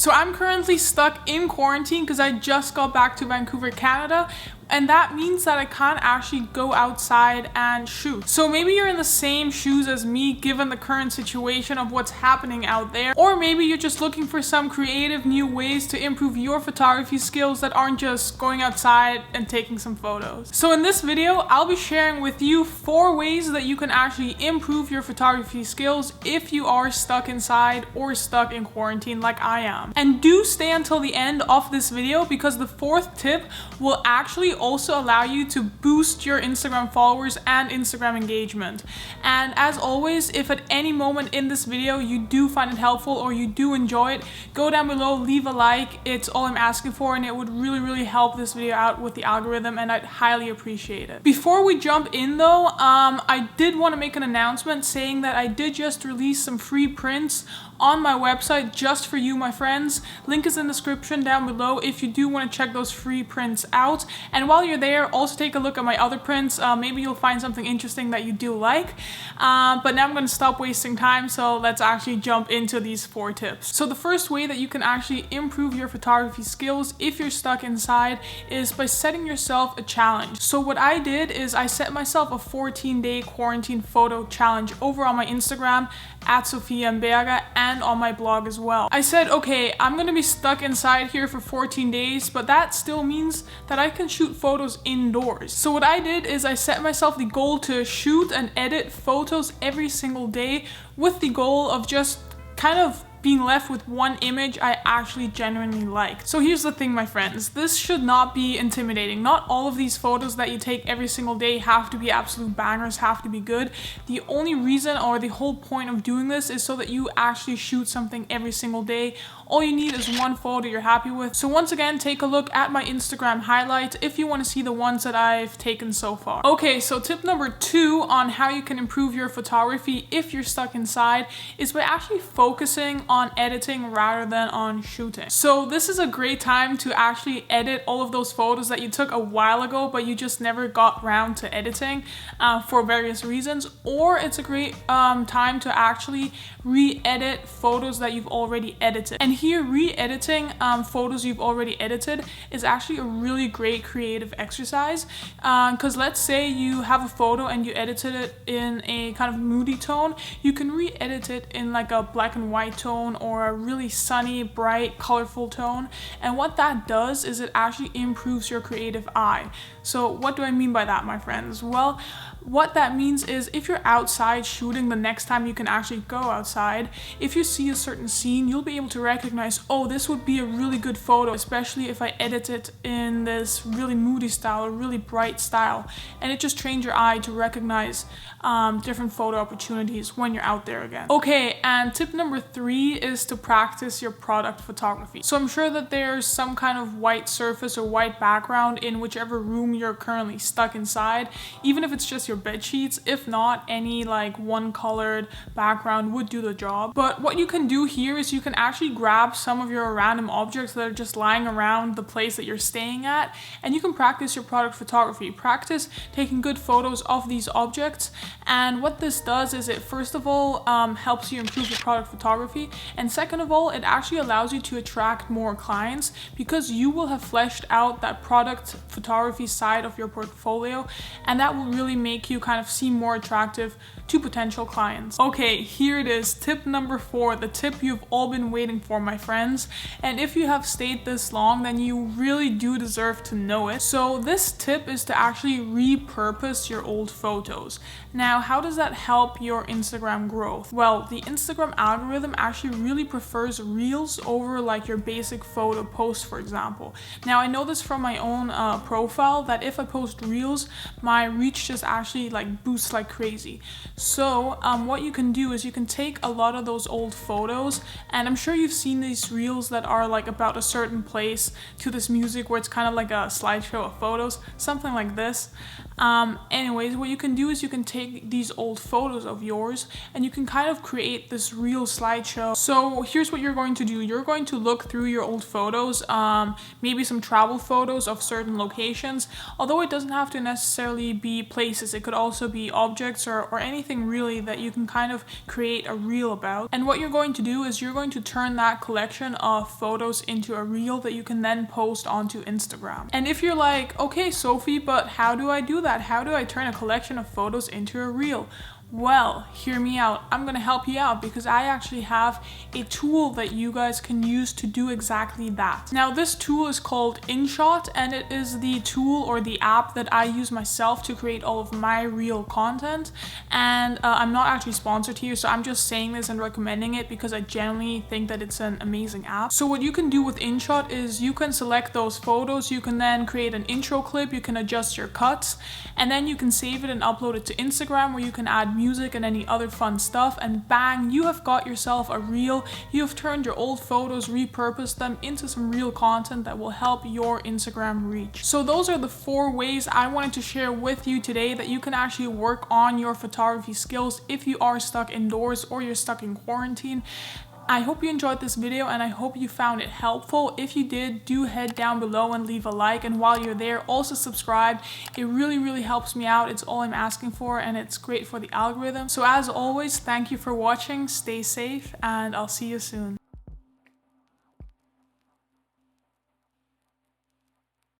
So I'm currently stuck in quarantine because I just got back to Vancouver, Canada. And that means that I can't actually go outside and shoot. So maybe you're in the same shoes as me given the current situation of what's happening out there. Or maybe you're just looking for some creative new ways to improve your photography skills that aren't just going outside and taking some photos. So in this video, I'll be sharing with you 4 ways that you can actually improve your photography skills if you are stuck inside or stuck in quarantine like I am. And do stay until the end of this video because the 4th tip will actually also allow you to boost your Instagram followers and Instagram engagement. And as always, if at any moment in this video you do find it helpful or you do enjoy it, go down below, leave a like. It's all I'm asking for, and it would really help this video out with the algorithm, and I'd highly appreciate it. Before we jump in though, I did want to make an announcement saying that I did just release some free prints on my website just for you, my friends. Link is in the description down below if you do want to check those free prints out. And while you're there, also take a look at my other prints. Maybe you'll find something interesting that you do like. But now I'm going to stop wasting time, so let's actually jump into these 4 tips. So the first way that you can actually improve your photography skills if you're stuck inside is by setting yourself a challenge. So what I did is I set myself a 14-day quarantine photo challenge over on my Instagram at Sophie Berger and on my blog as well. I said, okay, I'm gonna be stuck inside here for 14 days, but that still means that I can shoot photos indoors. So what I did is I set myself the goal to shoot and edit photos every single day with the goal of just kind of being left with one image I actually genuinely like. So here's the thing, my friends, this should not be intimidating. Not all of these photos that you take every single day have to be absolute bangers, have to be good. The only reason or the whole point of doing this is so that you actually shoot something every single day. All you need is one photo you're happy with. So once again, take a look at my Instagram highlights if you want to see the ones that I've taken so far. Okay, so tip number 2 on how you can improve your photography if you're stuck inside is by actually focusing on editing rather than on shooting. So this is a great time to actually edit all of those photos that you took a while ago but you just never got around to editing for various reasons, or it's a great time to actually re-edit photos that you've already edited. And here, re-editing photos you've already edited is actually a really great creative exercise, because let's say you have a photo and you edited it in a kind of moody tone, you can re-edit it in like a black and white tone or a really sunny, bright, colorful tone. And what that does is it actually improves your creative eye. So what do I mean by that, my friends? Well, what that means is if you're outside shooting the next time you can actually go outside, if you see a certain scene, you'll be able to recognize, oh, this would be a really good photo, especially if I edit it in this really moody style or really bright style. And it just trains your eye to recognize different photo opportunities when you're out there again. Okay, and tip number 3 is to practice your product photography. So I'm sure that there's some kind of white surface or white background in whichever room you're currently stuck inside, even if it's just your bed sheets. If not, any like one colored background would do the job. But what you can do here is you can actually grab some of your random objects that are just lying around the place that you're staying at, and you can practice your product photography. Practice taking good photos of these objects. And what this does is it first of all helps you improve your product photography, and second of all, it actually allows you to attract more clients because you will have fleshed out that product photography side of your portfolio, and that will really make you kind of seem more attractive to potential clients. Okay, here it is, tip number 4, the tip you've all been waiting for, my friends. And if you have stayed this long, then you really do deserve to know it. So this tip is to actually repurpose your old photos. Now, how does that help your Instagram growth? Well, the Instagram algorithm actually really prefers reels over like your basic photo post, for example. Now, I know this from my own profile that if I post reels, my reach just actually like boosts like crazy. So what you can do is you can take a lot of those old photos, and I'm sure you've seen these reels that are like about a certain place to this music where it's kind of like a slideshow of photos, something like this. Anyways, what you can do is you can take these old photos of yours and you can kind of create this reel slideshow. So here's what you're going to do. You're going to look through your old photos, maybe some travel photos of certain locations, although it doesn't have to necessarily be places. It could also be objects or anything anything really that you can kind of create a reel about. And what you're going to do is you're going to turn that collection of photos into a reel that you can then post onto Instagram. And if you're like, okay, Sophie, but how do I do that? How do I turn a collection of photos into a reel? Well, hear me out. I'm gonna help you out because I actually have a tool that you guys can use to do exactly that. Now, this tool is called InShot, and it is the tool or the app that I use myself to create all of my reel content. And I'm not actually sponsored here, so I'm just saying this and recommending it because I genuinely think that it's an amazing app. So what you can do with InShot is you can select those photos, you can then create an intro clip, you can adjust your cuts, and then you can save it and upload it to Instagram where you can add music and any other fun stuff, and bang, you have got yourself a reel. You have turned your old photos, repurposed them into some real content that will help your Instagram reach. So those are the 4 ways I wanted to share with you today that you can actually work on your photography skills if you are stuck indoors or you're stuck in quarantine. I hope you enjoyed this video and I hope you found it helpful. If you did, do head down below and leave a like, and while you're there, also subscribe. It really helps me out. It's all I'm asking for, and it's great for the algorithm. So as always, thank you for watching, stay safe, and I'll see you soon.